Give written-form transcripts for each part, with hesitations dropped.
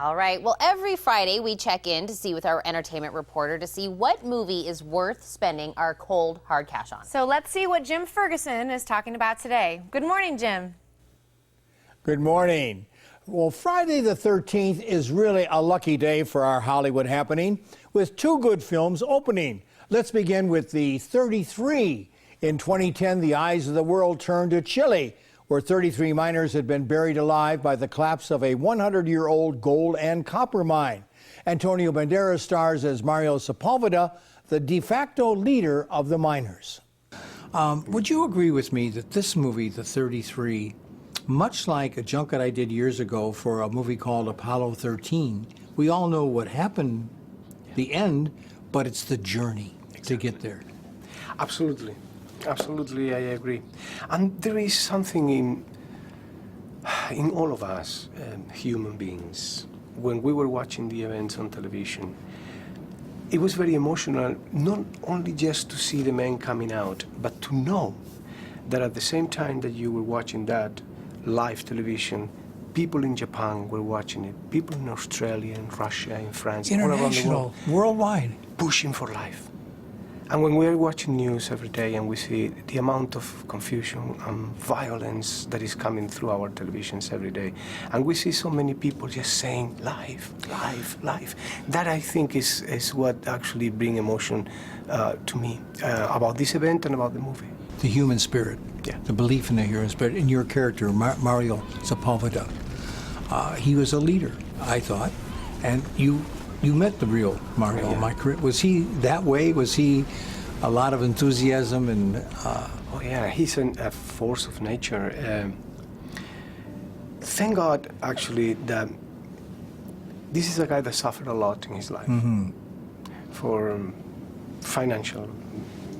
All right. Well, every Friday we check in to see with our entertainment reporter to see what movie is worth spending our cold, hard cash on. So let's see what Jim Ferguson is talking about today. Good morning, Jim. Good morning. Well, Friday the 13th is really a lucky day for our Hollywood happening, with two good films opening. Let's begin with the 33. In 2010, the eyes of the world turned to Chile, where 33 miners had been buried alive by the collapse of a 100-year-old gold and copper mine. Antonio Banderas stars as Mario Sepulveda, the de facto leader of the miners. Would you agree with me that this movie, The 33, much like a junket I did years ago for a movie called Apollo 13, we all know what happened, the end, but it's the journey to get there. Absolutely. Absolutely, I agree. And there is something in all of us, human beings. When we were watching the events on television, it was very emotional, not only just to see the men coming out, but to know that at the same time that you were watching that live television, people in Japan were watching it, people in Australia, in Russia, in France, all around the world, worldwide, pushing for life. And when we're watching news every day and we see the amount of confusion and violence that is coming through our televisions every day, and we see so many people just saying life, life, life, that I think is what actually brings emotion to me about this event and about the movie. the human spirit, the belief in the human spirit. In your character, Mario Sepulveda, he was a leader, I thought, and you met the real Mario. Yeah. Was he that way? Was he a lot of enthusiasm and? Oh yeah, he's a force of nature. Thank God, actually, that this is a guy that suffered a lot in his life for financial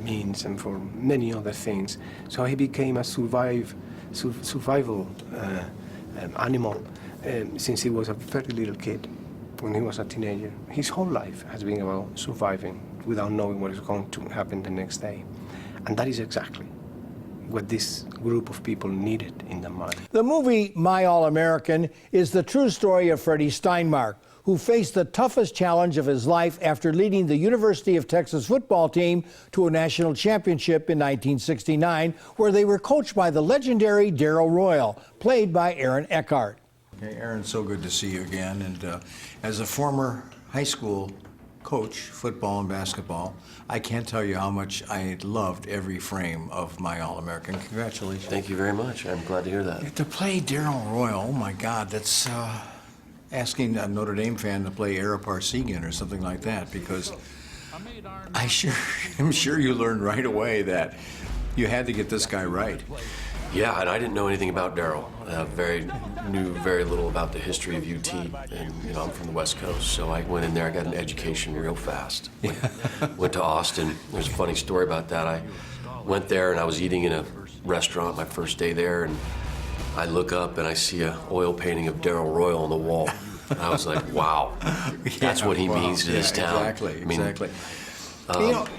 means and for many other things. So he became a survival animal since he was a very little kid. When he was a teenager, his whole life has been about surviving without knowing what is going to happen the next day. And that is exactly what this group of people needed in the mine. The movie My All-American is the true story of Freddie Steinmark, who faced the toughest challenge of his life after leading the University of Texas football team to a national championship in 1969, where they were coached by the legendary Darrell Royal, played by Aaron Eckhart. Okay, Aaron, so good to see you again. And as a former high school coach, football and basketball, I can't tell you how much I loved every frame of My All-American. Congratulations. Thank you very much. I'm glad to hear that. To play Darrell Royal, oh my God, that's asking a Notre Dame fan to play Ara Parsegian or something like that, because I'm sure you learned right away that you had to get this guy right. Yeah, and I didn't know anything about Darrell. Knew very little about the history of UT, and I'm from the West Coast, so I went in there. I got an education real fast. Went to Austin. There's a funny story about that. I went there and I was eating in a restaurant my first day there, and I look up and I see an oil painting of Darrell Royal on the wall. I was like, wow, that's what he means to this town. Exactly, exactly.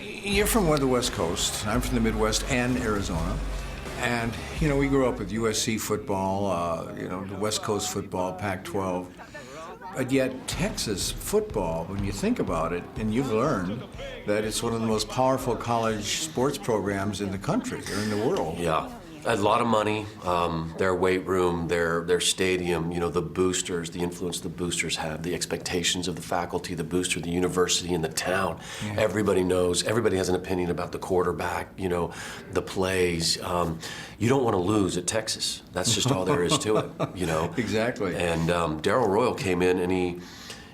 You're from the West Coast. I'm from the Midwest and Arizona. And, we grew up with USC football, the West Coast football, Pac-12. But yet, Texas football, when you think about it, and you've learned that it's one of the most powerful college sports programs in the country or in the world. Yeah. A lot of money, their weight room, their stadium, the boosters, the influence the boosters have, the expectations of the faculty, the booster, the university, and the town. Yeah. Everybody knows, everybody has an opinion about the quarterback, the plays. You don't want to lose at Texas. That's just all there is to it, Exactly. And Darrell Royal came in and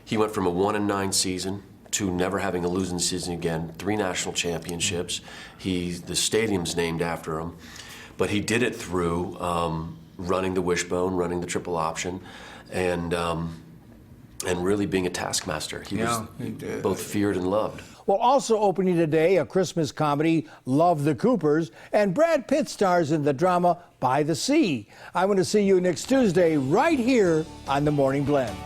he went from a 1-9 season to never having a losing season again, 3 national championships. The stadium's named after him. But he did it through running the wishbone, running the triple option, and really being a taskmaster. He was both feared and loved. Well, also opening today, a Christmas comedy, Love the Coopers, and Brad Pitt stars in the drama By the Sea. I want to see you next Tuesday right here on The Morning Blend.